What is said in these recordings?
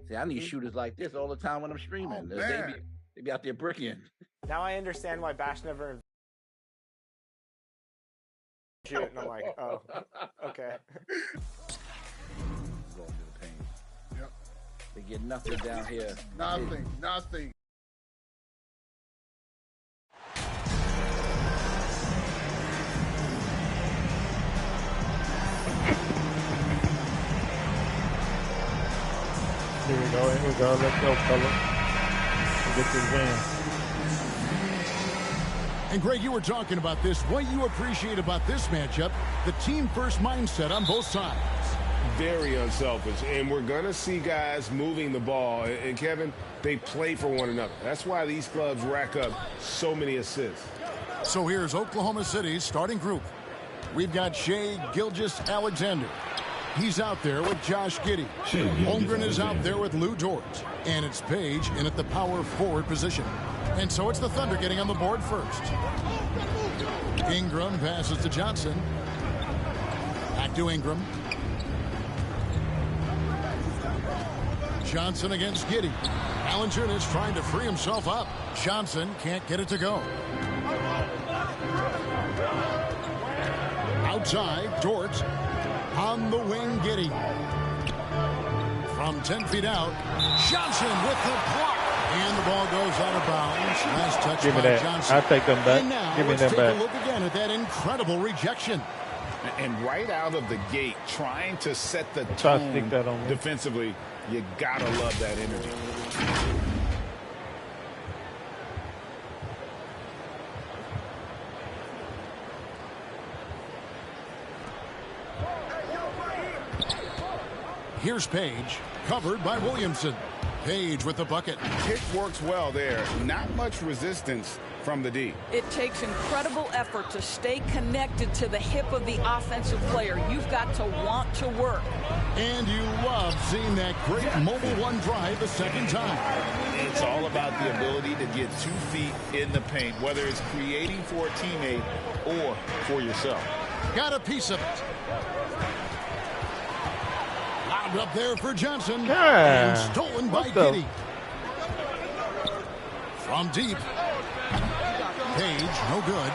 See, I need shooters like this all the time when I'm streaming. Oh, they be out there bricking. Now I understand why Bash never shoot, and I'm like, oh, okay. Going to the paint. Yep. They get nothing down here. Nothing. Here we go. Let's go, fella. Get this win. And Greg, you were talking about this. What you appreciate about this matchup, the team-first mindset on both sides. Very unselfish, and we're going to see guys moving the ball. And, Kevin, they play for one another. That's why these clubs rack up so many assists. So here's Oklahoma City's starting group. We've got Shai Gilgeous-Alexander. He's out there with Josh Giddey. Holmgren is out there with Lou Dort. And it's Page in at the power forward position. And so it's the Thunder getting on the board first. Ingram passes to Johnson. Back to Ingram. Johnson against Giddey. Allen is trying to free himself up. Johnson can't get it to go. Outside, Dort. On the wing, Giddey. From 10 feet out, Johnson with the block. And the ball goes out of bounds. Last touch Give me by that. Johnson. I'll take them back. And now Give me let's them take back. a look again at that incredible rejection. And right out of the gate, trying to set the Try to tone stick that on me. defensively, you gotta love that energy. Here's Page, covered by Williamson. Page with the bucket. Kick works well there. Not much resistance from the D. It takes incredible effort to stay connected to the hip of the offensive player. You've got to want to work. And you love seeing that great mobile one drive the second time. It's all about the ability to get 2 feet in the paint, whether it's creating for a teammate or for yourself. Got a piece of it. Lobbed up there for Johnson. Yeah. And stolen by What the- Giddey. From deep. Page, no good.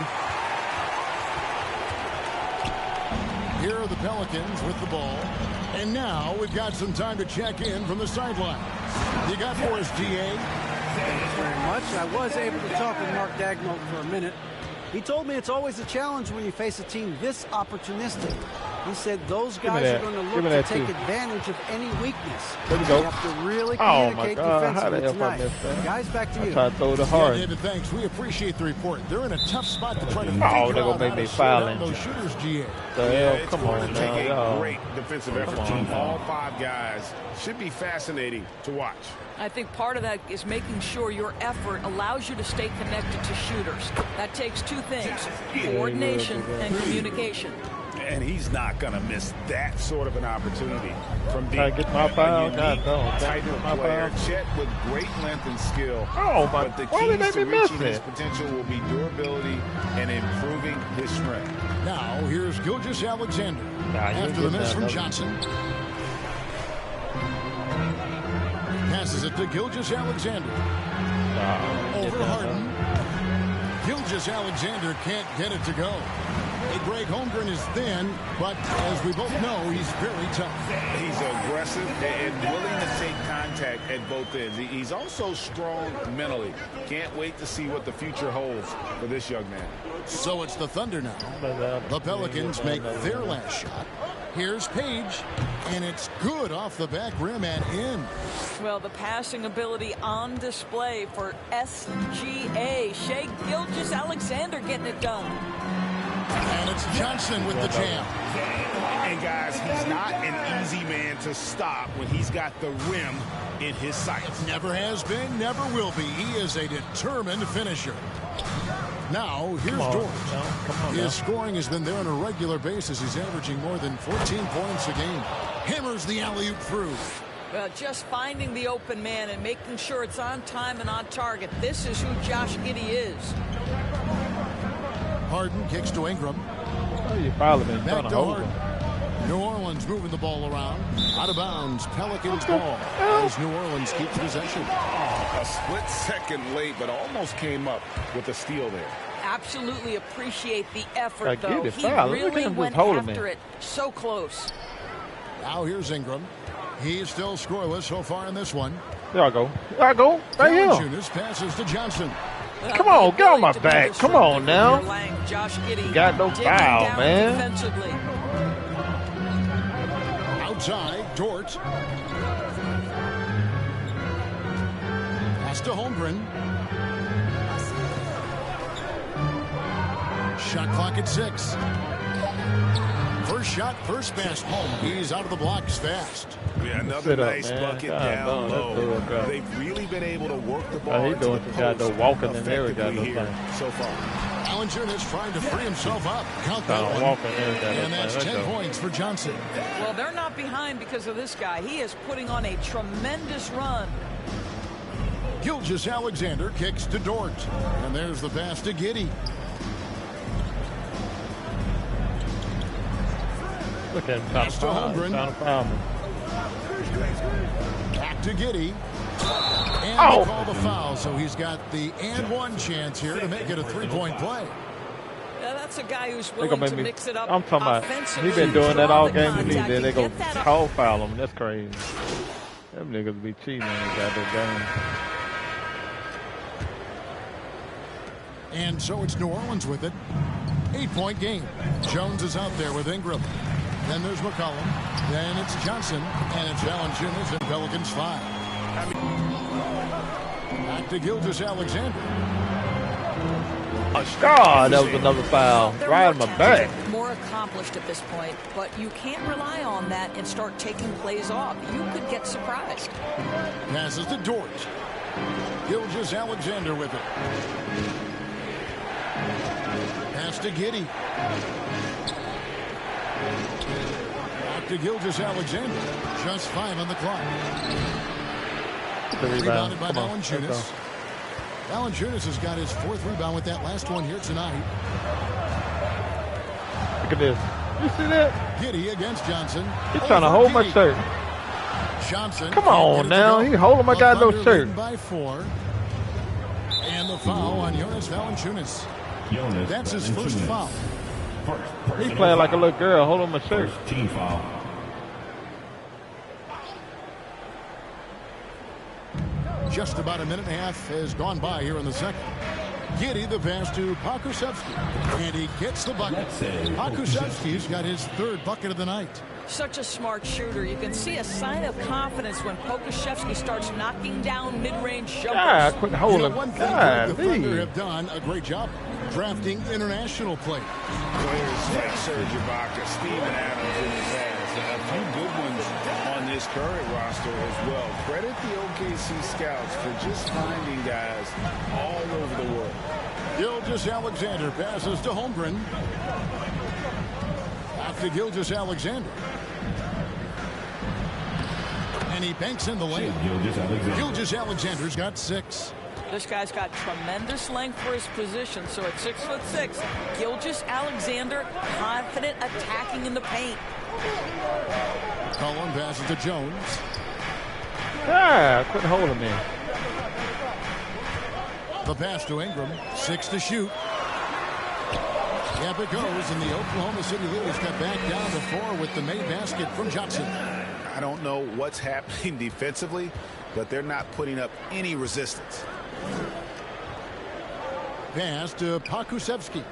Here are the Pelicans with the ball. And now we've got some time to check in from the sideline. You got for us, DA? Thanks very much. I was able to talk with Mark Dagnall for a minute. He told me it's always a challenge when you face a team this opportunistic. He said those guys are going to look to take advantage of any weakness. There we go. You have to really Oh, my communicate God. How the defensively hell I tonight. missed that? Guys, back to you. I tried to throw the Yeah, hard. David, thanks. We appreciate the report. They're in a tough spot to try to Oh, figure they're out gonna make how me to slow foul down in. those shooters, GA. The Yeah, hell? it's Come going on to take now, a y'all. great defensive effort Come on from now. all 5 guys. Should be fascinating to watch. I think part of that is making sure your effort allows you to stay connected to shooters. That takes 2 things, coordination and communication. And he's not going to miss that sort of an opportunity from deep. Try to get my foul. A God, unique don't. type Get of my player. foul. Chet with great length and skill. Oh, my. But the Why did keys they to miss reaching his it? potential will be durability and improving his strength. Now, here's Gilgeous-Alexander. Nah, you After the did miss that, from no. Johnson. Passes it to Gilgeous-Alexander. Over Harden. Gilgeous-Alexander can't get it to go. Hey, Greg, Holmgren is thin, but as we both know, he's very tough. He's aggressive and willing to take contact at both ends. He's also strong mentally. Can't wait to see what the future holds for this young man. So it's the Thunder now. The Pelicans make their last shot. Here's Page, and it's good off the back rim and in. Well, the passing ability on display for SGA. Shai Gilgeous-Alexander getting it done. And it's Johnson with the jam. And guys, he's not an easy man to stop when he's got the rim in his sights. Never has been, never will be. He is a determined finisher. Now, here's Dort. His scoring has been there on a regular basis. He's averaging more than 14 points a game. Hammers the alley-oop through. Just finding the open man and making sure it's on time and on target. This is who Josh Giddey is. Harden kicks to Ingram. Oh, you fouled me. Back to Harden. New Orleans moving the ball around. Out of bounds. Pelicans ball as New Orleans keeps possession. A split second late, but almost came up with a steal there. Absolutely appreciate the effort, though. He foul. really went after it. So close. Now here's Ingram. He's still scoreless so far in this one. There I go. There I go. Right here. Valanciunas passes to Johnson. Come on, get on my back. Come on now. Josh Giddey Got no foul, man. Defensively. Outside, Dort. Pass to Holmgren. Shot clock at 6. First shot, first pass home. He's out of the blocks fast. Yeah, another nice bucket down low. They've really been able to work the ball. He's doing some goddamn walking in there. So far. Valanciunas trying to free himself up. Count that one. And that's 10 points for Johnson. Well, they're not behind because of this guy. He is putting on a tremendous run. Gilgeous-Alexander kicks to Dort. And there's the pass to Giddey. Look at him trying to foul me. Back to Giddey. And they call the foul, so he's got the and one chance here to make it a three-point play. Yeah, that's a guy who's willing to mix it up. I'm talking about he's been doing that all game to me. Then they go call foul him. That's crazy. Them niggas be cheating on the goddamn game. And so it's New Orleans with it. 8-point game. Jones is out there with Ingram. Then there's McCollum. Then it's Johnson. And it's Valanciunas and Pelicans 5. Back to Gilgeous-Alexander. Oh, God, that was another foul. Right on my back. More accomplished at this point, but you can't rely on that and start taking plays off. You could get surprised. Passes to Dort. Gilgeous-Alexander with it. Pass to Giddey. Back to Gilgeous-Alexander. Just 5 on the clock. Rebounded by Valanciunas. Valanciunas has got his 4th rebound with that last one here tonight. Look at this. You see that? Giddey against Johnson. He's trying to hold my shirt. Johnson. Come on now. He holding my goddamn shirt. By 4. And the foul on Jonas Valanciunas. That's his first foul. He's playing like a little girl holding my shirt. Team foul. Just about a minute and a half has gone by here in the second. Giddey the pass to Pokusevski. And he gets the bucket. Pokusevski's got his 3rd bucket of the night. Such a smart shooter. You can see a sign of confidence when Pokusevski starts knocking down mid-range jumpers. Yeah, quit holding. One thing the Thunder have done a great job drafting international players. Players like Serge Ibaka, Steven Adams in the past, and a few good ones on this current roster as well. Credit the OKC scouts for just finding guys all over the world. Gilgeous-Alexander passes to Holmgren. Back to Gilgeous-Alexander. And he banks in the lane. Gilgeous-Alexander's got 6. This guy's got tremendous length for his position. So at 6'6", Gilgeous-Alexander confident attacking in the paint. Cullen passes to Jones. Ah, quit holding me. The pass to Ingram. 6 to shoot. Up it goes, and the Oklahoma City Lakers got back down to 4 with the made basket from Johnson. I don't know what's happening defensively, but they're not putting up any resistance. Pass to Pokusevski.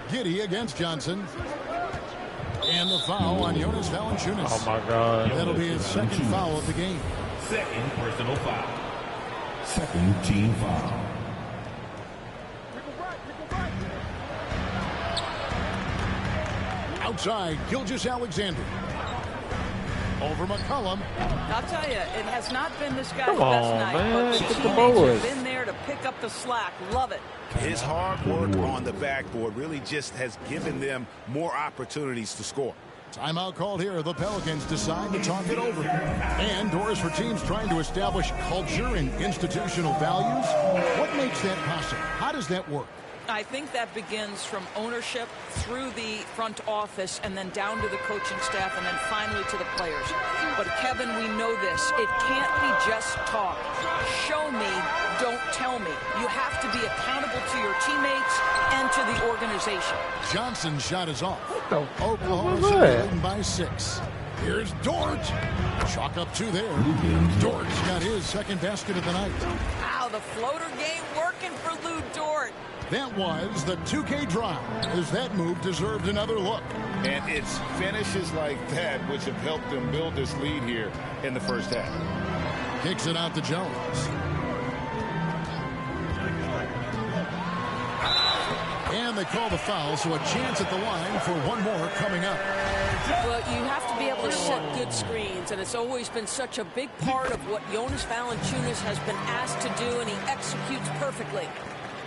Giddey against Johnson. And the foul on Jonas Valanciunas. Oh, my God. That'll be his 2nd foul of the game. 2nd personal foul. 2nd team foul. Outside, Gilgeous-Alexander. Over McCollum. I'll tell you, it has not been this guy's Come best on, night, man. but Get the the teammates boards. have been there to pick up the slack. Love it. His hard work on the backboard really just has given them more opportunities to score. Timeout called here. The Pelicans decide to talk it over. And doors for teams trying to establish culture and institutional values. What makes that possible? How does that work? I think that begins from ownership through the front office and then down to the coaching staff and then finally to the players. But Kevin, we know this. It can't be just talk. Show me, don't tell me. You have to be accountable to your teammates and to the organization. Johnson's shot is off. Oklahoma City leading by 6. Here's Dort. Chalk up 2 there. Dort's got his second basket of the night. Wow, the floater game working for Lou Dort. That was the 2K drive, as that move deserved another look. And it's finishes like that which have helped them build this lead here in the first half. Kicks it out to Jones. And they call the foul, so a chance at the line for one more coming up. Well, you have to be able to set good screens, and it's always been such a big part of what Jonas Valanciunas has been asked to do, and he executes perfectly.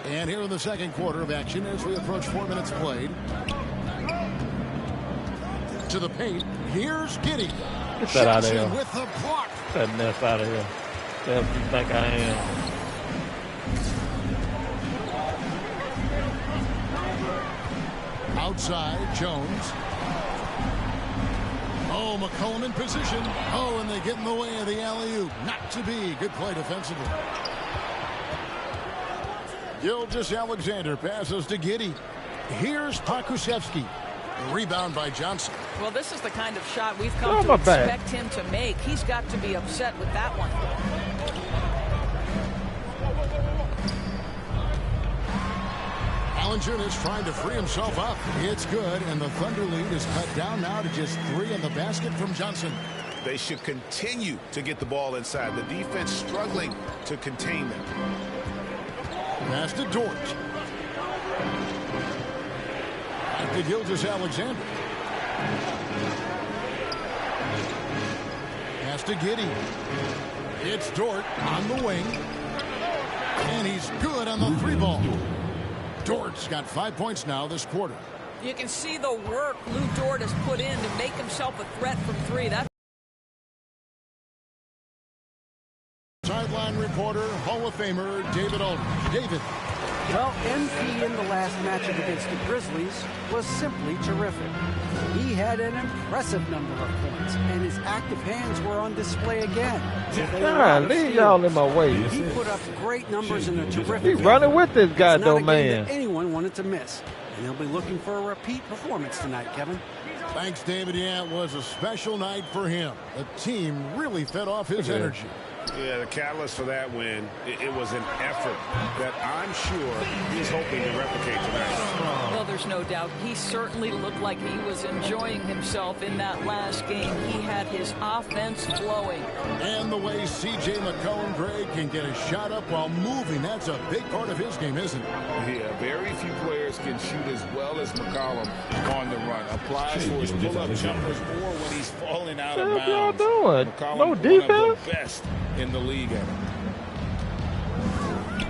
And here in the second quarter of action as we approach 4 minutes played. To the paint, here's Giddey. Get that out of here. With the block. Get that mess out of here. That's what you think I am. Outside, Jones. Oh, McCollum in position. Oh, and they get in the way of the alley-oop. Not to be. Good play defensively. Gilgeous-Alexander passes to Giddey. Here's Pokusevski. Rebound by Johnson. Well, this is the kind of shot we've come to expect him to make. He's got to be upset with that one. Valanciunas trying to free himself up. It's good, and the Thunder lead is cut down now to just 3 in the basket from Johnson. They should continue to get the ball inside. The defense struggling to contain them. Pass to Dort. Back to Gilgeous-Alexander. Pass to Giddey. It's Dort on the wing. And he's good on the 3-ball. Dort's got 5 points now this quarter. You can see the work Lou Dort has put in to make himself a threat from 3. That's sideline reporter, Hall of Famer David Aldridge. David. Well, MP in the last matchup against the Grizzlies was simply terrific. He had an impressive number of points, and his active hands were on display again. Leave y'all in my way. He put up great numbers in a terrific He's running with this guy, though, man. That anyone wanted to miss, and he'll be looking for a repeat performance tonight, Kevin. Thanks, David. Yeah, it was a special night for him. The team really fed off his energy. Yeah, the catalyst for that win, it was an effort that I'm sure he's hoping to replicate tonight. Well, there's no doubt. He certainly looked like he was enjoying himself in that last game. He had his offense flowing. And the way C.J. McCollum, Greg, can get a shot up while moving, that's a big part of his game, isn't it? Yeah, very few players can shoot as well as McCollum on the run. Applies for his pull-up jumpers or when he's falling out of bounds. What y'all doing? McCollum, No defense? one of the best in the league at it.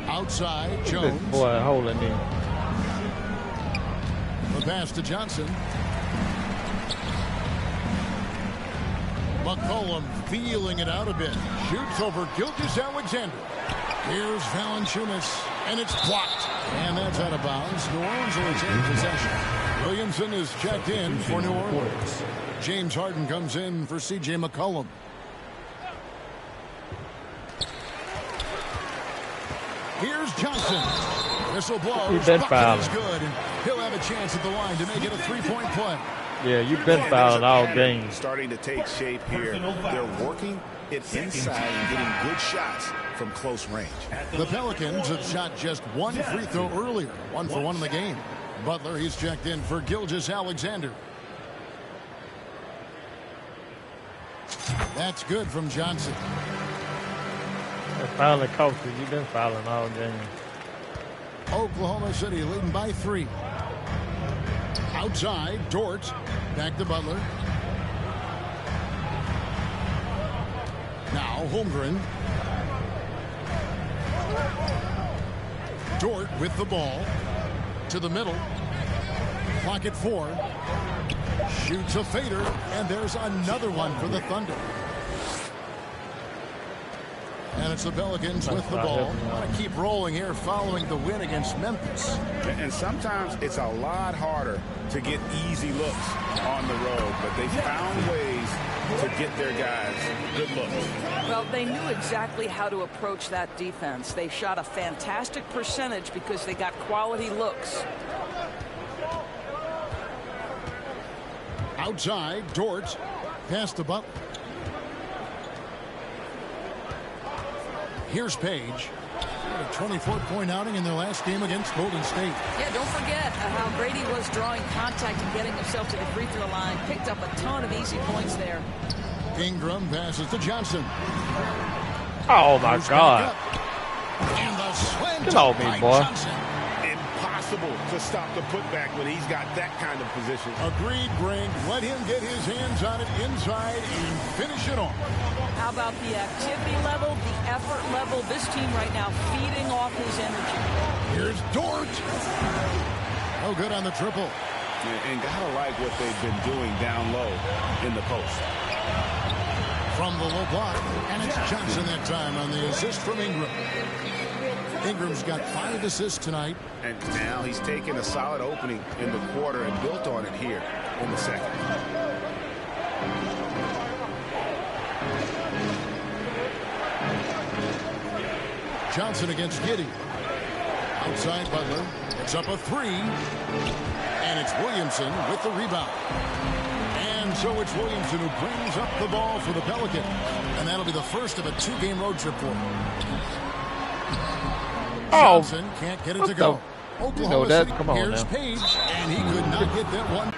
Outside, Jones. This boy holding in. The pass to Johnson. McCollum feeling it out a bit. Shoots over Gilgeous-Alexander. Here's Valanciunas, and it's blocked. And that's out of bounds. New Orleans will retain possession. Williamson is checked in for New Orleans. James Harden comes in for C.J. McCollum. Here's Johnson. Whistle blows. He's been fouled. Is good, and he'll have a chance at the line to make it a 3-point play. Yeah, you've been fouling all game. Starting to take shape here. They're working it inside and getting good shots from close range. The Pelicans have shot just one free throw earlier. 1 for 1 in the game. Butler, he's checked in for Gilgeous-Alexander. That's good from Johnson. Fouling coaches. You've been fouling all game. Oklahoma City leading by 3. Outside, Dort. Back to Butler. Now Holmgren. Dort with the ball. To the middle. Clock at 4. Shoots a fader, and there's another one for the Thunder. And it's the Pelicans with the ball. Want to keep rolling here following the win against Memphis. And sometimes it's a lot harder to get easy looks on the road, but they found ways to get their guys good looks. Well, they knew exactly how to approach that defense. They shot a fantastic percentage because they got quality looks. Outside, Dort past the Butler. Here's Page. A 24-point outing in their last game against Golden State. Yeah, don't forget how Brady was drawing contact and getting himself to the free throw line. Picked up a ton of easy points there. Ingram passes to Johnson. Oh, my God. And the slam Get off me, boy. Johnson. Impossible to stop the putback when he's got that kind of position. Agreed, Brink. Let him get his hands on it inside and finish it off. How about the activity level, the effort level? This team right now feeding off his energy. Here's Dort. Oh, good on the triple. And gotta like what they've been doing down low in the post. From the low block, and it's Johnson that time on the assist from Ingram. Ingram's got 5 assists tonight. And now he's taken a solid opening in the quarter and built on it here in the second. Johnson against Giddey. Outside Butler. It's up a 3. And it's Williamson with the rebound. And so it's Williamson who brings up the ball for the Pelicans. And that'll be the first of a 2-game road trip for him. Johnson can't get it to go. Oklahoma City, come on here's now. Page, and he could not get that one.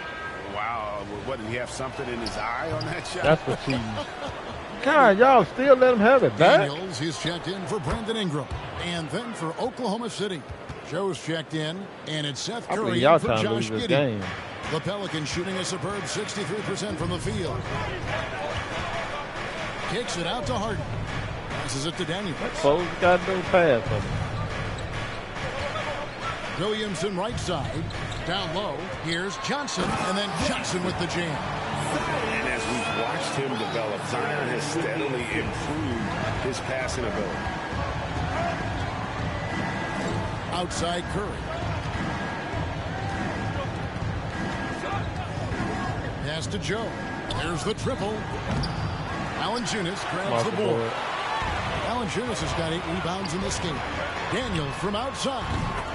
Wow, what, did he have something in his eye on that shot? That's what he... God, y'all still let him have it back? Daniels, he's checked in for Brandon Ingram. And then for Oklahoma City, Joe's checked in, and it's Seth Curry y'all for trying to Josh lose this Giddey. game. The Pelicans shooting a superb 63% from the field. Kicks it out to Harden. Passes it to Daniels. Close got no pass of him. Williamson right side. Down low. Here's Johnson. And then Johnson with the jam. And as we've watched him develop, Zion has steadily improved his passing ability. Outside Curry. Pass to Joe. There's the triple. Valanciunas grabs the board. Valanciunas has got 8 rebounds in this game. Daniels from outside.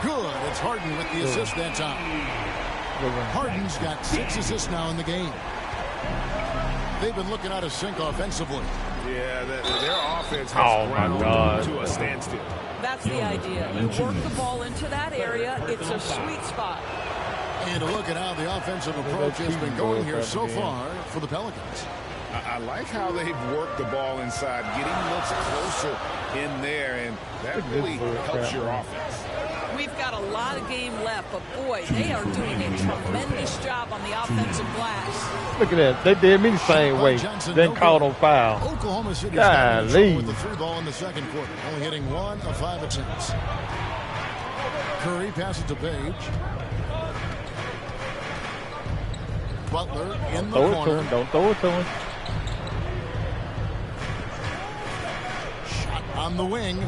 Good. It's Harden with the assist that time. Harden's got 6 assists now in the game. They've been looking out of sync offensively. Yeah, their offense has ground to a standstill. That's the idea. You work the ball into that area. It's a sweet spot. And to look at how the offensive approach has been going here so far for the Pelicans. I like how they've worked the ball inside, getting looks closer in there, and that really helps your offense. We've got a lot of game left, but boy, they are doing a tremendous job on the offensive glass. Look at that. They did me the same way. Then called on foul. Oklahoma City Golly. with the 3 ball in the second quarter, only hitting 1 of 5 attempts. Curry passes to Page. Butler in the corner. Don't throw it to him. Shot on the wing.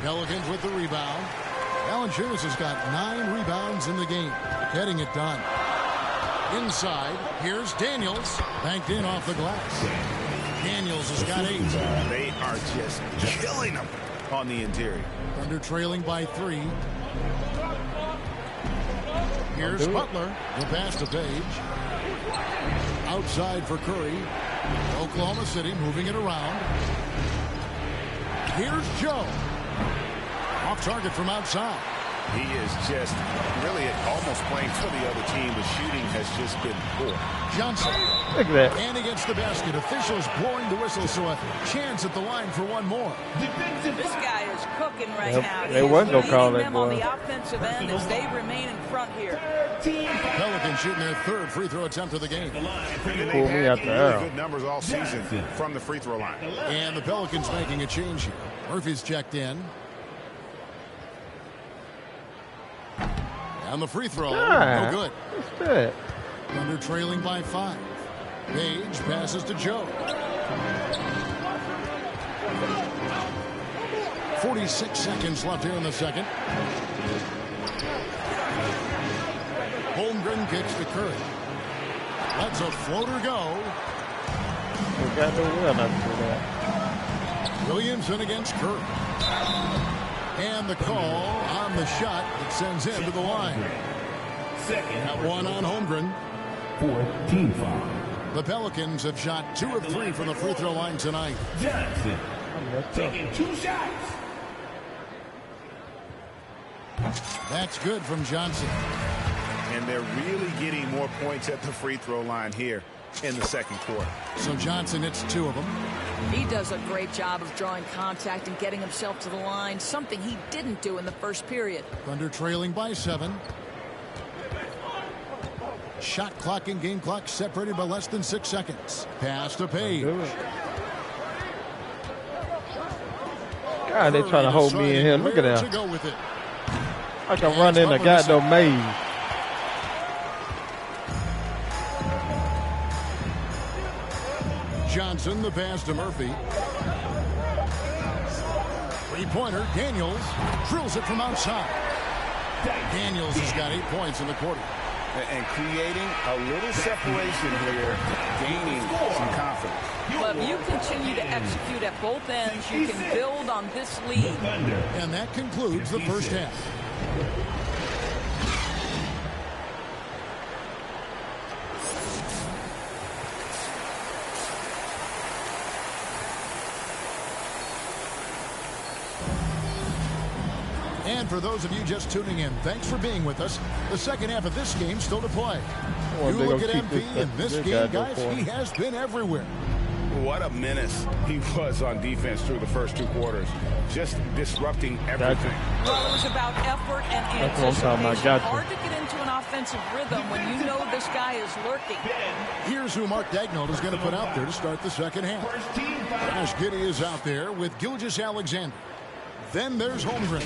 Pelicans with the rebound. Valanciunas has got 9 rebounds in the game, getting it done. Inside, here's Daniels, banked in off the glass. Daniels has got 8. They are just killing them on the interior. Thunder trailing by 3. Here's Butler, the pass to Page. Outside for Curry. Oklahoma City moving it around. Here's Joe. Off target from outside. He is just really almost playing for the other team. The shooting has just been poor. Johnson. Look at that. And against the basket. Officials blowing the whistle, so a chance at the line for one more. This guy is cooking right now. They wasn't gonna call that them boy. on the offensive end as they remain in front here. Pelicans shooting their 3rd free throw attempt of the game. Pull me out the arrow. Good numbers all season from the free throw line. And the Pelicans making a change here. Murphy's checked in. And the free throw, no good. That's it. Thunder trailing by 5. Page passes to Joe. 46 seconds left here in the second. Holmgren kicks to Curry. Lets a floater go. We got no will not to do that. Williamson against Curry. And the call on the shot that sends him to the line. That one on Holmgren. 4th team foul. The Pelicans have shot 2 of 3 from the free throw line tonight. Johnson taking 2 shots. That's good from Johnson. And they're really getting more points at the free throw line here in the second quarter. So Johnson hits 2 of them. He does a great job of drawing contact and getting himself to the line, something he didn't do in the first period. Thunder trailing by 7. Shot clock and game clock separated by less than 6 seconds. Pass to Page. God, they trying to hold me in here. Look at that. I can run in the goddamn maze. Johnson, the pass to Murphy. Three-pointer, Daniels drills it from outside. Daniels has got 8 points in the quarter. And creating a little separation here, gaining some confidence. But if you continue to execute at both ends, you can build on this lead. And that concludes the first half. And for those of you just tuning in, thanks for being with us. The second half of this game still to play. You look at MP in this game, guys, he has been everywhere. What a menace he was on defense through the first 2 quarters. Just disrupting everything. Well, it was about effort and anticipation. Hard to get into an offensive rhythm when you know this guy is lurking. Here's who Mark Daigneault is going to put out there to start the second half. Josh Giddey is out there with Gilgeous-Alexander. Then there's Holmgren.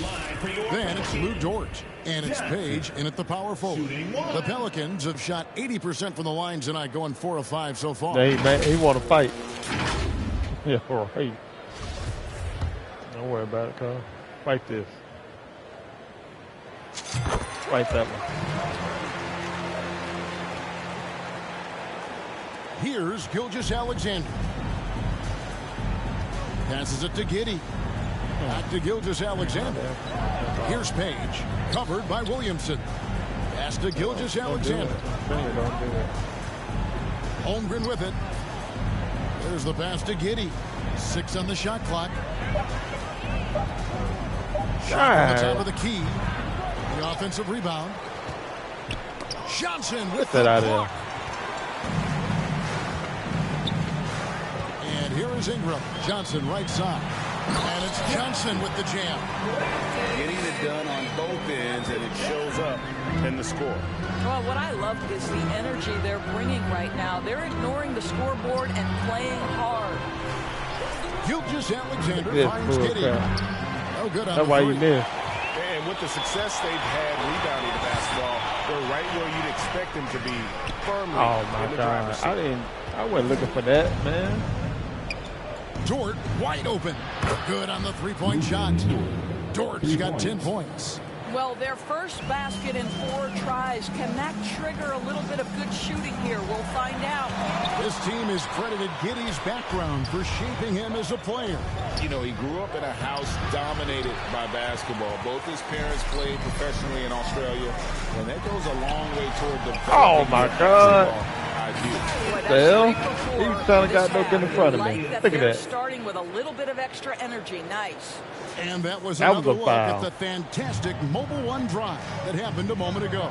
Then it's Lou Dort. And it's Page in at the power forward. The Pelicans have shot 80% from the line tonight, going 4 of 5 so far. He want to fight. Yeah, right. Don't worry about it, cuz. Fight this. Fight that one. Here's Gilgeous-Alexander. Passes it to Giddey. Back to Gilgeous-Alexander. Here's Page. Covered by Williamson. Pass to Gilgeous-Alexander. Holmgren with it. There's the pass to Giddey. 6 on the shot clock. Shot on the top of the key. The offensive rebound. Johnson with the block. And here is Ingram. Johnson right side. And it's Johnson with the jam. Getting it done on both ends, and it shows up in the score. Well, what I love is the energy they're bringing right now. They're ignoring the scoreboard and playing hard. Gilgeous-Alexander finds Giddey. No good on That's why you missed. And with the success they've had rebounding the basketball, they're right where you'd expect them to be, firmly in the driver's seat. I wasn't looking for that, man. Dort wide open. Good on the three-point shot. Dort's got 10 points. Well, their first basket in 4 tries. Can that trigger a little bit of good shooting here? We'll find out. This team has credited Giddey's background for shaping him as a player. You know, he grew up in a house dominated by basketball. Both his parents played professionally in Australia, and that goes a long way toward the Oh, my God. Boy, the hell? He's trying to got no good in front of me. Look at that. Starting with a little bit of extra energy. Nice. And that was another look at the fantastic Mobile One drive that happened a moment ago.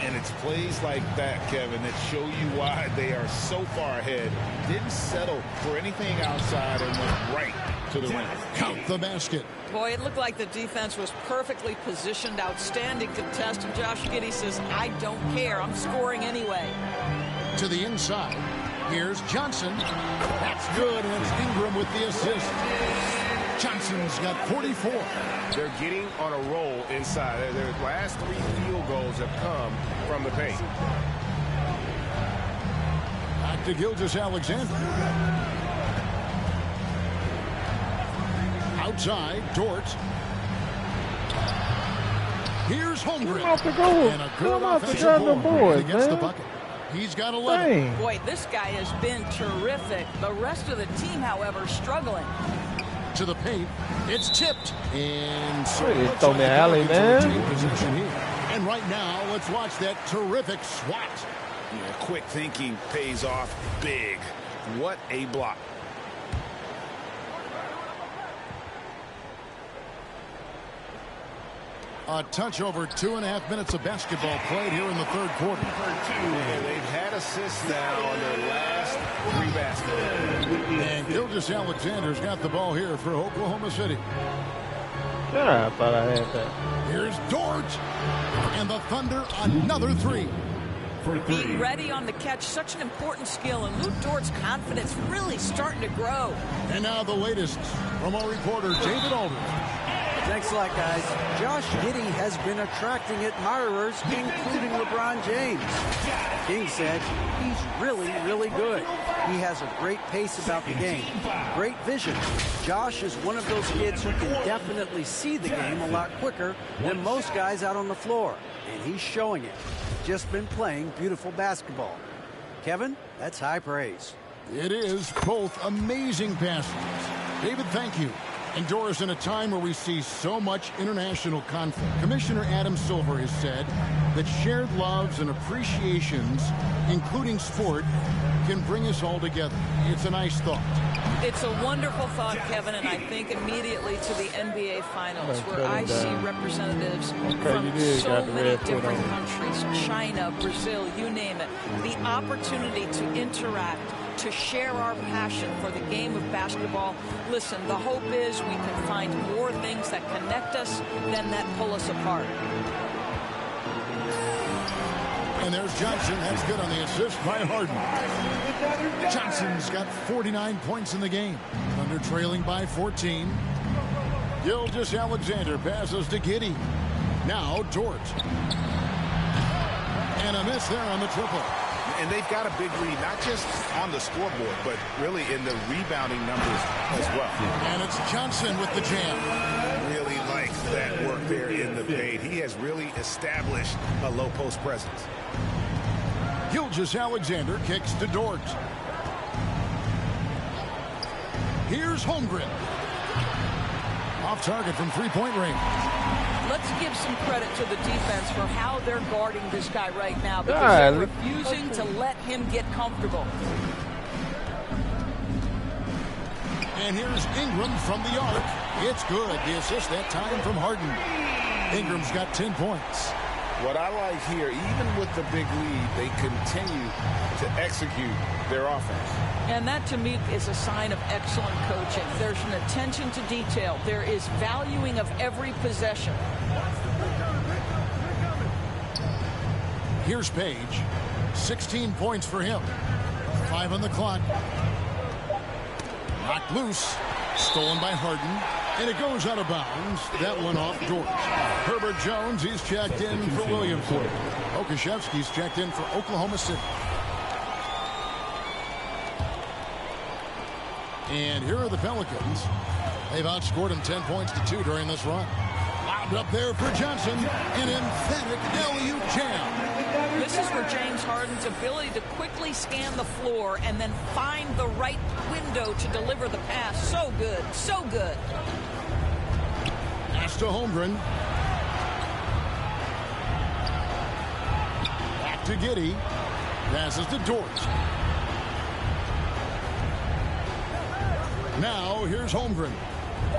And it's plays like that, Kevin, that show you why they are so far ahead. Didn't settle for anything outside and went right to the rim. Count the basket. Boy, it looked like the defense was perfectly positioned. Outstanding contest. And Josh Giddey says, I don't care. I'm scoring anyway. To the inside. Here's Johnson. That's good, and it's Ingram with the assist. Johnson's got 44. They're getting on a roll inside. Their last 3 field goals have come from the paint. Back to Gilgeous-Alexander. Out outside. Dort. Here's Holmgren. Off the goal. And a Come good off the offensive goddamn board. board, He gets the man. bucket. He's got 11. Dang. Boy, this guy has been terrific. The rest of the team, however, struggling. To the paint. It's tipped. And so Hey, looks throw like me the an alley, Pelicans will man. take possession here. And right now, let's watch that terrific swat. Yeah, quick thinking pays off big. What a block. A touch over 2.5 minutes of basketball played here in the third quarter. And they've had assists now on their last 3 baskets. And Gilgeous Alexander's got the ball here for Oklahoma City. Yeah, I thought I had that. Here's Dort. And the Thunder, another 3. Being ready on the catch, such an important skill, and Luke Dort's confidence really starting to grow. And now the latest from our reporter, David Aldridge. Thanks a lot, guys. Josh Giddey has been attracting admirers, including LeBron James. King said he's really, really good. He has a great pace about the game, great vision. Josh is one of those kids who can definitely see the game a lot quicker than most guys out on the floor, and he's showing it. Just been playing beautiful basketball. Kevin, that's high praise. It is both amazing passes. David, thank you. And Doris, in a time where we see so much international conflict, Commissioner Adam Silver has said that shared loves and appreciations, including sport, can bring us all together. It's a nice thought. It's a wonderful thought, Kevin, and I think immediately to the NBA Finals, where I see representatives from so many different countries, China, Brazil, you name it, the opportunity to interact, to share our passion for the game of basketball. Listen, the hope is we can find more things that connect us than that pull us apart. And there's Johnson. That's good on the assist by Harden. Johnson's got 49 points in the game. Thunder trailing by 14. Gilgeous Alexander passes to Giddey. Now Dort. And a miss there on the triple. And they've got a big lead, not just on the scoreboard, but really in the rebounding numbers as well. And it's Johnson with the jam. Really likes that work there in the paint. He has really established a low post presence. Gilgeous Alexander kicks to Dort. Here's Holmgren. Off target from three-point range. Let's give some credit to the defense for how they're guarding this guy right now, because they're refusing to let him get comfortable. And here's Ingram from the arc. It's good. The assist that time from Harden. Ingram's got 10 points. What I like here, even with the big lead, they continue to execute their offense. And that, to me, is a sign of excellent coaching. There's an attention to detail. There is valuing of every possession. Here's Page. 16 points for him. 5 on the clock. Knocked loose. Stolen by Harden. And it goes out of bounds. That one off Dort. Herbert Jones, he's checked in for Williamsport. Okashevsky's checked in for Oklahoma City. And here are the Pelicans. They've outscored them 10 points to 2 during this run. Lobbed up there for Johnson. An emphatic alley-oop jam. This is where James Harden's ability to quickly scan the floor and then find the right window to deliver the pass. So good. So good. Pass to Holmgren. Back to Giddey. Passes to Dort. Now, here's Holmgren.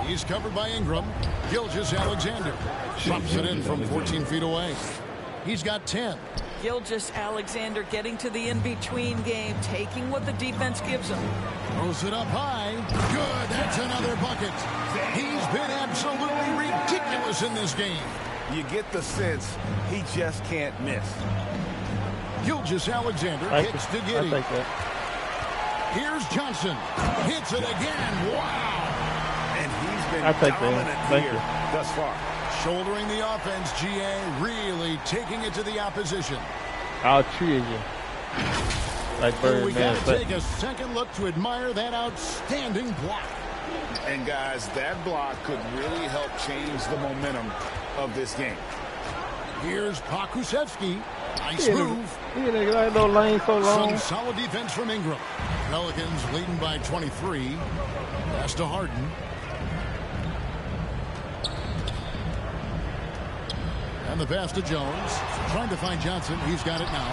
He's covered by Ingram. Gilgeous Alexander drops it in from 14 feet away. He's got 10. Gilgeous Alexander getting to the in-between game, taking what the defense gives him. Throws it up high. Good. That's another bucket. He's been absolutely ridiculous in this game. You get the sense he just can't miss. Gilgeous Alexander kicks to Giddey. Here's Johnson. Hits it again. Wow. And he's been dominant here thus far. Shouldering the offense, GA, really taking it to the opposition. I'll cheer you. Like And we Birdman got to take a second look to admire that outstanding block. And guys, that block could really help change the momentum of this game. Here's Pokusevski. Nice move. No lane so long. Some solid defense from Ingram. Pelicans leading by 23. Pass to Harden. And the pass to Jones. Trying to find Johnson. He's got it now.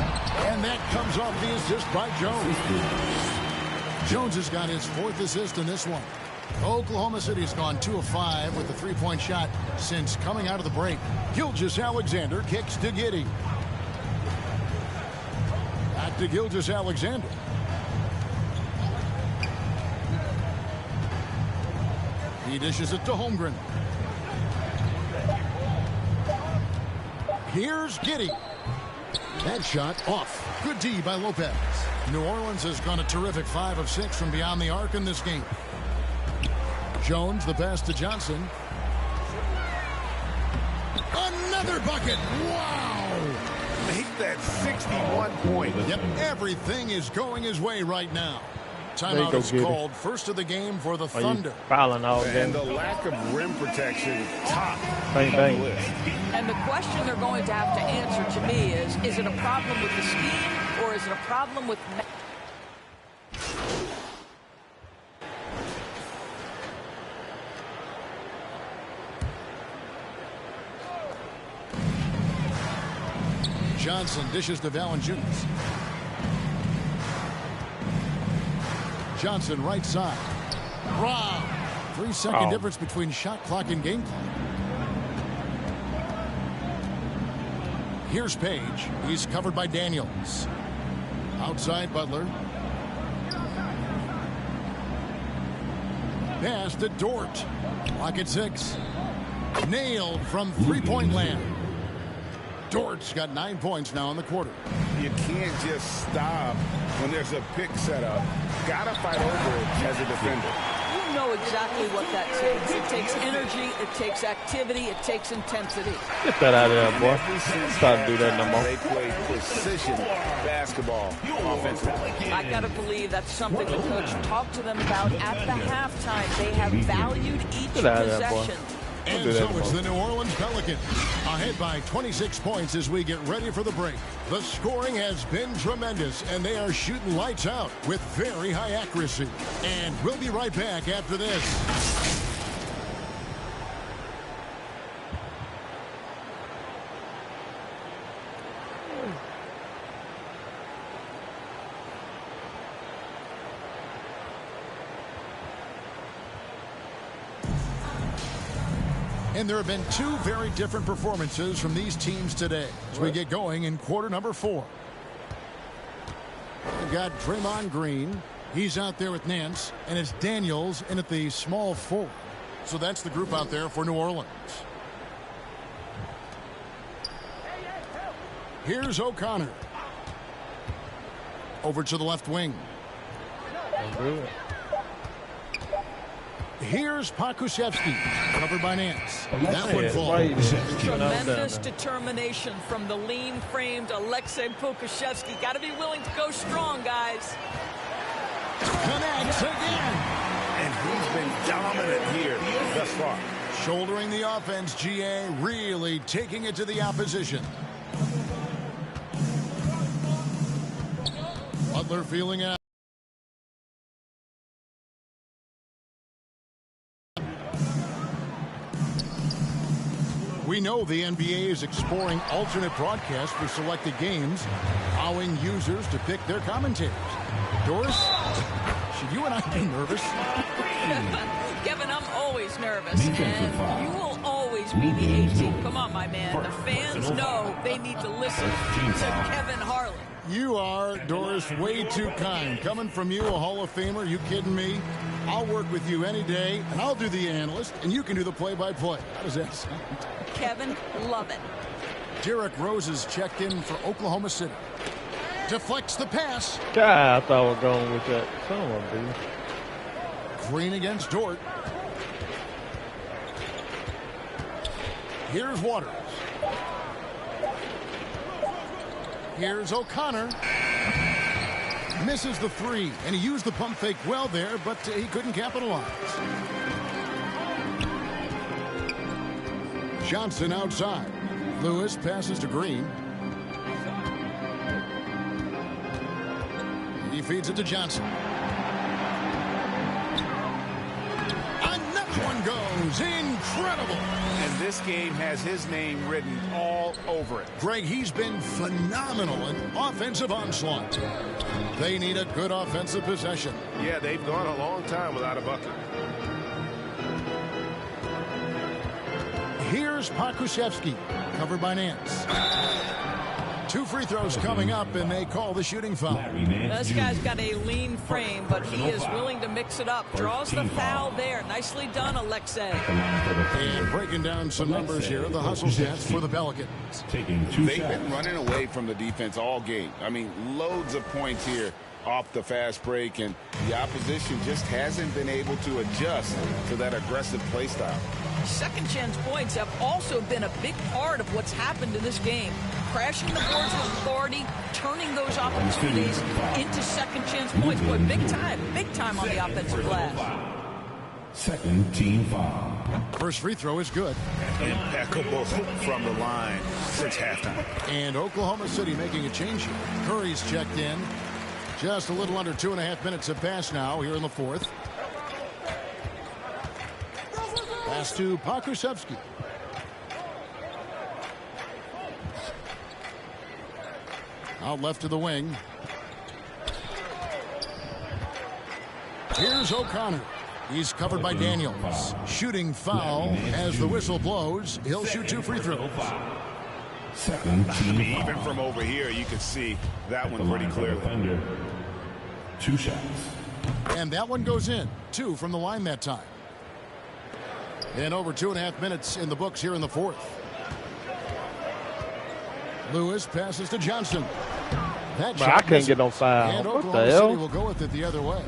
And that comes off the assist by Jones. Jones has got his 4th assist in this one. Oklahoma City has gone 2 of 5 with the three-point shot since coming out of the break. Gilgeous-Alexander kicks to Giddey. Back to Gilgeous-Alexander. He dishes it to Holmgren. Here's Giddey. That shot off. Good D by Lopez. New Orleans has gone a terrific 5 of 6 from beyond the arc in this game. Jones, the pass to Johnson. Another bucket. Wow. Make that 61 point. Yep, everything is going his way right now. Timeout is called. First of the game for the Thunder. Fouling all And game. the lack of rim protection top Bang, on bang. the list. And the question they're going to have to answer to me is it a problem with the scheme or is it a problem with... Johnson dishes to Valanciunas. Johnson right side. Wow. 3-second difference between shot clock and game clock. Here's Page. He's covered by Daniels. Outside Butler. Pass to Dort. Clock at 6. Nailed from three-point land. Dort's got 9 points now in the quarter. You can't just stop when there's a pick set up. Gotta fight over it as a defender. You know exactly what that takes. It takes energy, it takes activity, it takes intensity. Get that out of there, boy. Stop to do that no more. They play precision basketball offensively. I got to believe that's something the coach talked to them about at the halftime. They have valued each Get out of there, boy. possession. And so it's the New Orleans Pelicans ahead by 26 points as we get ready for the break. The scoring has been tremendous, and they are shooting lights out with very high accuracy. And we'll be right back after this. And there have been 2 very different performances from these teams today as we get going in quarter number 4. We've got Draymond Green. He's out there with Nance. And it's Daniels in at the small forward. So that's the group out there for New Orleans. Here's O'Connor. Over to the left wing. Here's Pokusevski, covered by Nance. That one falls. Tremendous determination from the lean-framed Alexei Pokusevski. Got to be willing to go strong, guys. Connects again. And he's been dominant here thus far. Shouldering the offense, GA, really taking it to the opposition. Butler feeling out. We know the NBA is exploring alternate broadcasts for selected games, allowing users to pick their commentators. Doris, should you and I be nervous? Kevin, I'm always nervous, and you will always be the A-team. Come on, my man. The fans know they need to listen to Kevin Harlan. You are, Doris, way too kind. Coming from you, a Hall of Famer, you kidding me? I'll work with you any day, and I'll do the analyst, and you can do the play-by-play. How does that sound? Kevin, love it. Derrick Rose is checked in for Oklahoma City. Deflects the pass. God, I thought I was going with that. Son of a bitch. Green against Dort. Here's Waters. Here's O'Connor. Misses the three, and he used the pump fake well there, but he couldn't capitalize. Johnson outside. Lewis passes to Green. He feeds it to Johnson. Another one goes. Incredible. And this game has his name written all over it. Greg, he's been phenomenal in offensive onslaught. They need a good offensive possession. Yeah, they've gone a long time without a bucket. Here's Pokusevski, covered by Nance. 2 free throws coming up, and they call the shooting foul. This guy's got a lean frame, but he is willing to mix it up. Draws the foul there. Nicely done, Alexei. And breaking down some numbers here, the hustle stats for the Pelicans. They've been running away from the defense all game. I mean, loads of points here off the fast break, and the opposition just hasn't been able to adjust to that aggressive play style. Second chance points have also been a big part of what's happened in this game. Crashing the boards with authority, turning those opportunities into second chance points. Boy, big time on the offensive glass. Second team foul. First free throw is good. Impeccable from the line since halftime. And Oklahoma City making a change here. Curry's checked in. Just a little under 2.5 minutes have passed now here in the fourth. Pass to Pokusevski. Out left to the wing. Here's O'Connor. He's covered by Daniels. Shooting foul as the whistle blows. He'll shoot 2 free throws. Second team Even from over here, you can see that one pretty clearly. 2 shots. And that one goes in. 2 from the line that time. And over 2.5 minutes in the books here in the fourth. Lewis passes to Johnson. That shot I can't get no foul. And What Oklahoma the hell? City will go with it the other way.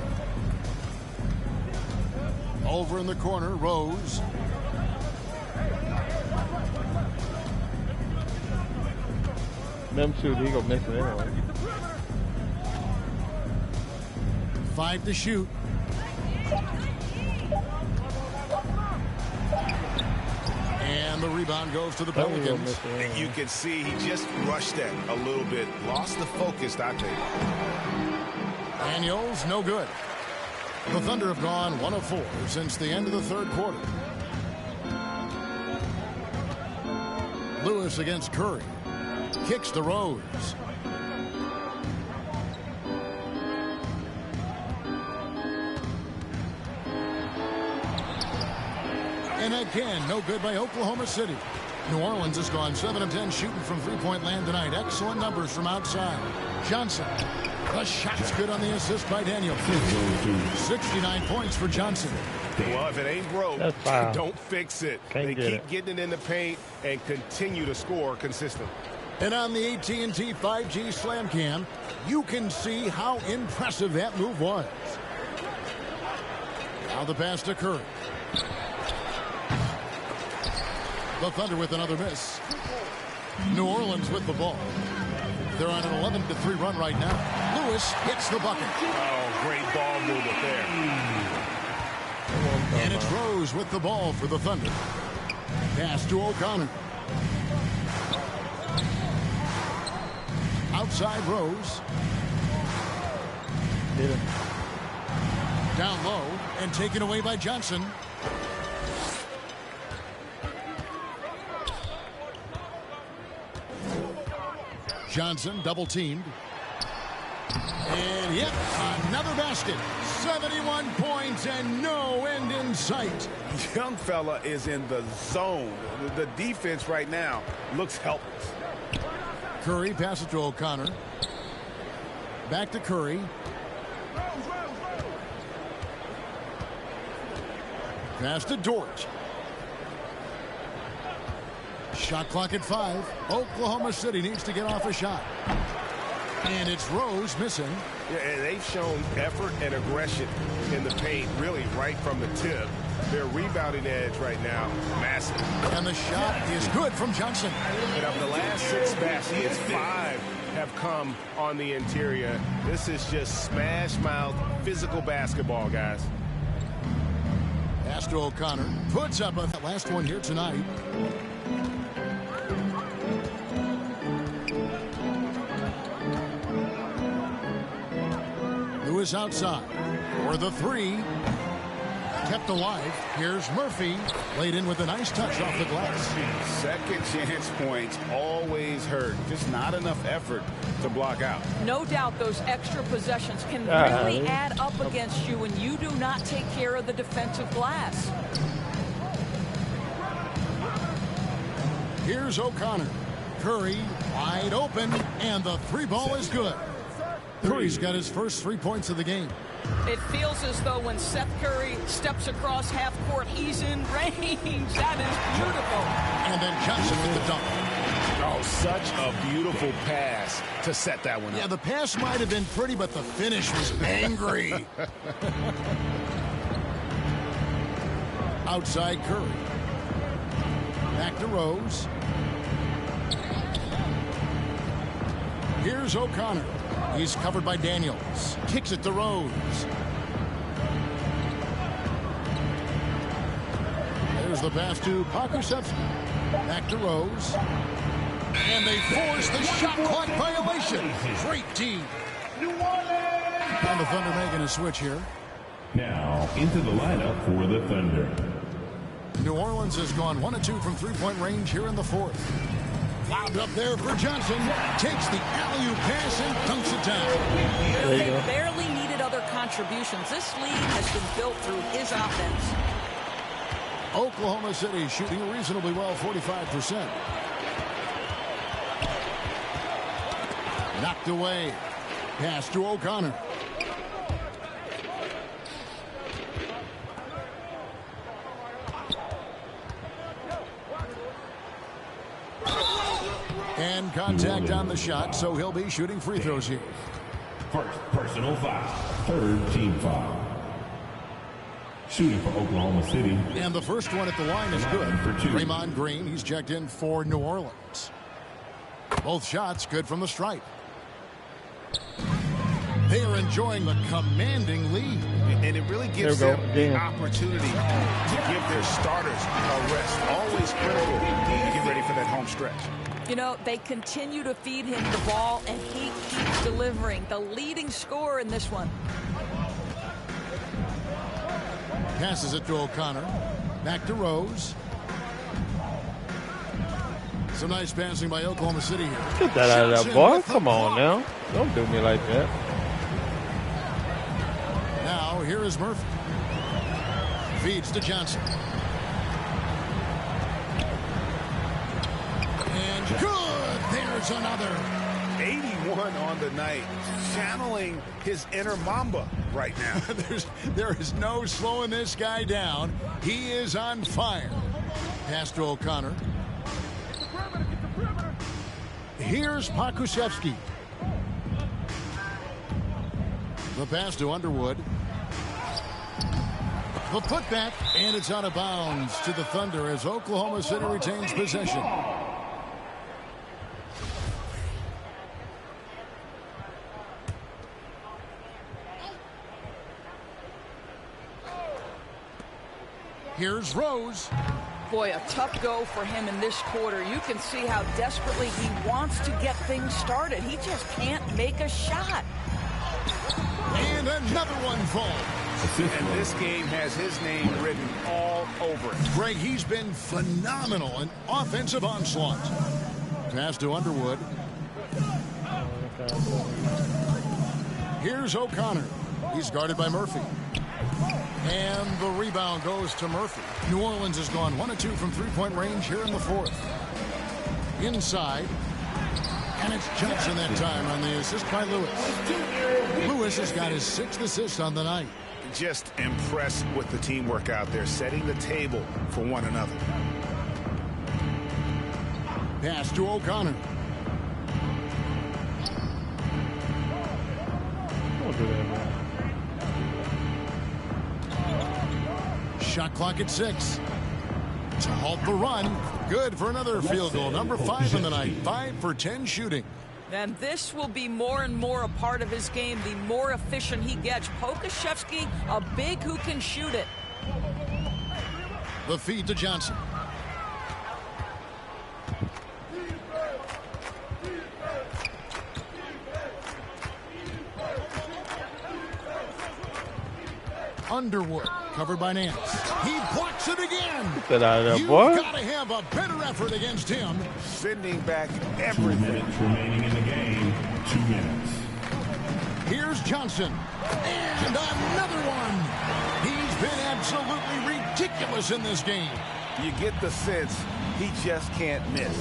Over in the corner, Rose. Them two, he gonna miss it anyway. 5 to shoot. And the rebound goes to the Pelicans. You can see he just rushed that a little bit. Lost the focus, I think. Daniels, no good. The Thunder have gone 1 of 4 since the end of the third quarter. Lewis against Curry. Kicks to Rose. And again, no good by Oklahoma City. New Orleans has gone 7 of 10 shooting from three-point land tonight. Excellent numbers from outside. Johnson. The shot's good on the assist by Daniel. 69 points for Johnson. Well, if it ain't broke, don't fix it. They keep getting it in the paint and continue to score consistently. And on the AT&T 5G Slam Cam, you can see how impressive that move was. Now the pass to Curry. The Thunder with another miss. New Orleans with the ball. They're on an 11-3 run right now. Lewis hits the bucket. Oh, great ball movement there. And it's Rose with the ball for the Thunder. Pass to O'Connor. Outside Rose. Down low and taken away by Johnson. Johnson double teamed. And yep, another basket. 71 points and no end in sight. Young fella is in the zone. The defense right now looks helpless. Curry passes to O'Connor. Back to Curry. Pass to Dort. Shot clock at 5. Oklahoma City needs to get off a shot. And it's Rose missing. Yeah, and they've shown effort and aggression in the paint, really right from the tip. Their rebounding edge right now, massive. And the shot is good from Johnson. And of the last 6 baskets, 5 have come on the interior. This is just smash mouth, physical basketball, guys. Pass to O'Connor. Puts up a last one here tonight. Lewis outside for the three. Kept alive. Here's Murphy. Laid in with a nice touch off the glass. Second chance points always hurt. Just not enough effort to block out. No doubt those extra possessions can really add up against you when you do not take care of the defensive glass. Here's O'Connor. Curry wide open, and the three ball is good. Curry's got his first 3 points of the game. It feels as though when Seth Curry steps across half court, he's in range. That is beautiful. And then Johnson with the dunk. Oh, such a beautiful pass to set that one up. Yeah, the pass might have been pretty, but the finish was angry. Outside Curry. Back to Rose. Here's O'Connor. He's covered by Daniels. Kicks it to Rose. There's the pass to Pakusevsky. Back to Rose. And they force the shot clock violation. Great team. And the Thunder making a switch here. Now into the lineup for the Thunder. New Orleans has gone 1 of 2 from three-point range here in the fourth. Lobbed up there for Johnson. Takes the alley-oop pass and dunks it down. They barely needed other contributions. This lead has been built through his offense. Oklahoma City shooting reasonably well, 45%. Knocked away. Pass to O'Connor. And contact on the shot, so he'll be shooting free throws here. First personal foul. Third team foul. Shooting for Oklahoma City. And the first one at the line is good. Draymond Green, he's checked in for New Orleans. Both shots good from the stripe. They are enjoying the commanding lead. And it really gives them the opportunity to give their starters a rest. Always critical to get ready for that home stretch. You know, they continue to feed him the ball, and he keeps delivering. The leading scorer in this one. Passes it to O'Connor. Back to Rose. Some nice passing by Oklahoma City here. Get that out of that ball. Come on now. Don't do me like that. Now, here is Murphy. Feeds to Johnson. And good. There's another. 81 on the night. Channeling his inner Mamba right now. There is no slowing this guy down. He is on fire. Pass to O'Connor. Here's Pakusevsky. The pass to Underwood. The putback, and it's out of bounds to the Thunder as Oklahoma City retains possession. Here's Rose. Boy, a tough go for him in this quarter. You can see how desperately he wants to get things started. He just can't make a shot. And another one falls. And this game has his name written all over it. Greg, he's been phenomenal in offensive onslaught. Pass to Underwood. Here's O'Connor. He's guarded by Murphy. And the rebound goes to Murphy. New Orleans has gone 1 of 2 from three-point range here in the fourth. Inside. And it's Johnson that time on the assist by Lewis. Lewis has got his 6th assist on the night. Just impressed with the teamwork out there, setting the table for one another. Pass to O'Connor. Don't do that, man. Shot clock at 6. To halt the run. Good for another field goal. Number 5 in the night. 5 for 10 shooting. And this will be more and more a part of his game, the more efficient he gets. Pokashevsky, a big who can shoot it. The feed to Johnson. Underwood, covered by Nance. He blocks it again. Get out of there, You've boy. got to have a better effort against him. Sending back 2 everything. minutes remaining in the game. 2 minutes. Here's Johnson. And another one. He's been absolutely ridiculous in this game. You get the sense he just can't miss.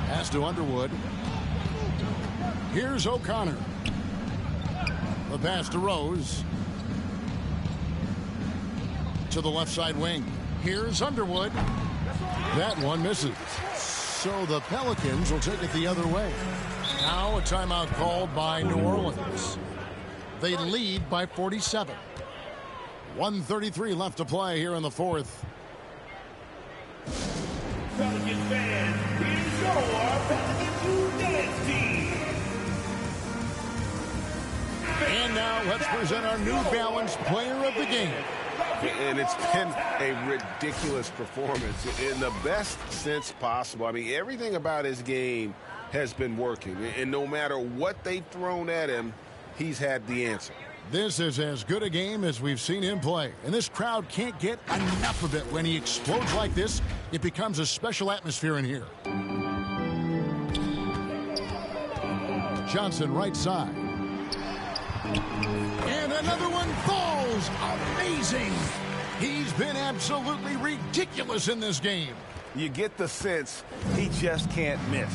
Pass to Underwood. Here's O'Connor. The pass to Rose. To the left side wing. Here's Underwood. That one misses. So the Pelicans will take it the other way. Now a timeout called by New Orleans. They lead by 47. 1:33 left to play here in the fourth. Pelicans fans, here's your Pelicans dance team. And now let's present our New Balance player of the game. And it's been a ridiculous performance in the best sense possible. I mean, everything about his game has been working. And no matter what they've thrown at him, he's had the answer. This is as good a game as we've seen him play. And this crowd can't get enough of it. When he explodes like this, it becomes a special atmosphere in here. Johnson, right side. And another one falls. Amazing. He's been absolutely ridiculous in this game. You get the sense he just can't miss.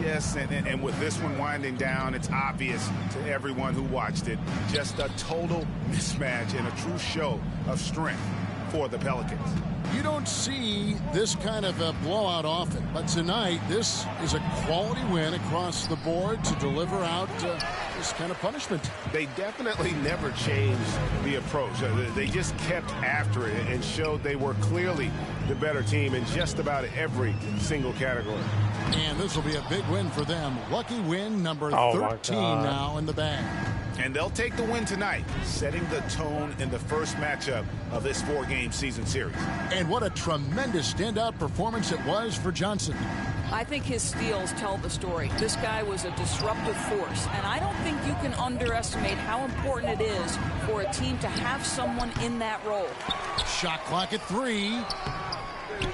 Yes, and with this one winding down, it's obvious to everyone who watched it. Just a total mismatch and a true show of strength for the Pelicans. You don't see this kind of a blowout often, but tonight this is a quality win across the board to deliver out this kind of punishment. They definitely never changed the approach. They just kept after it and showed they were clearly the better team in just about every single category. And this will be a big win for them. Lucky win number 13 now in the bag. And they'll take the win tonight, setting the tone in the first matchup of this 4-game season series. And what a tremendous standout performance it was for Johnson. I think his steals tell the story. This guy was a disruptive force, and I don't think you can underestimate how important it is for a team to have someone in that role. Shot clock at 3.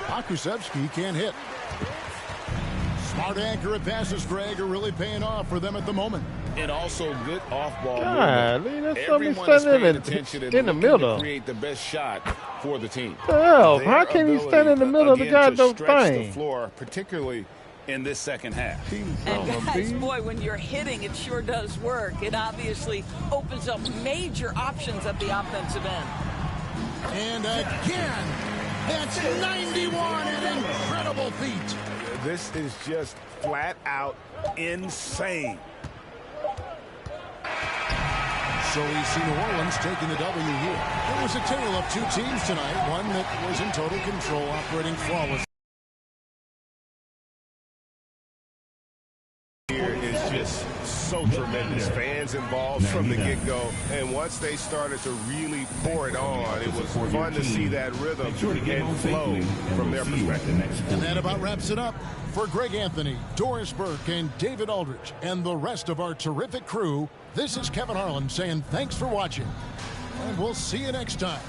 Pokusevski can't hit. Smart, accurate passes, Greg, are really paying off for them at the moment. And also good off-ball movement. Everyone is paying attention and in the middle to create the best shot for the team. Hell, how can he stand in the middle of the goddamn thing? The floor, particularly in this second half. And guys, boy, when you're hitting, it sure does work. It obviously opens up major options at the offensive end. And again, that's 91, an incredible feat. This is just flat out insane. So we see New Orleans taking the W here. It was a tale of two teams tonight, one that was in total control, operating flawless. Here is just so tremendous. Fans involved from the get-go, and once they started to really pour it on, it was fun to see that rhythm and flow from their perspective. And that about wraps it up. For Greg Anthony, Doris Burke, and David Aldridge, and the rest of our terrific crew, this is Kevin Harlan saying thanks for watching, and we'll see you next time.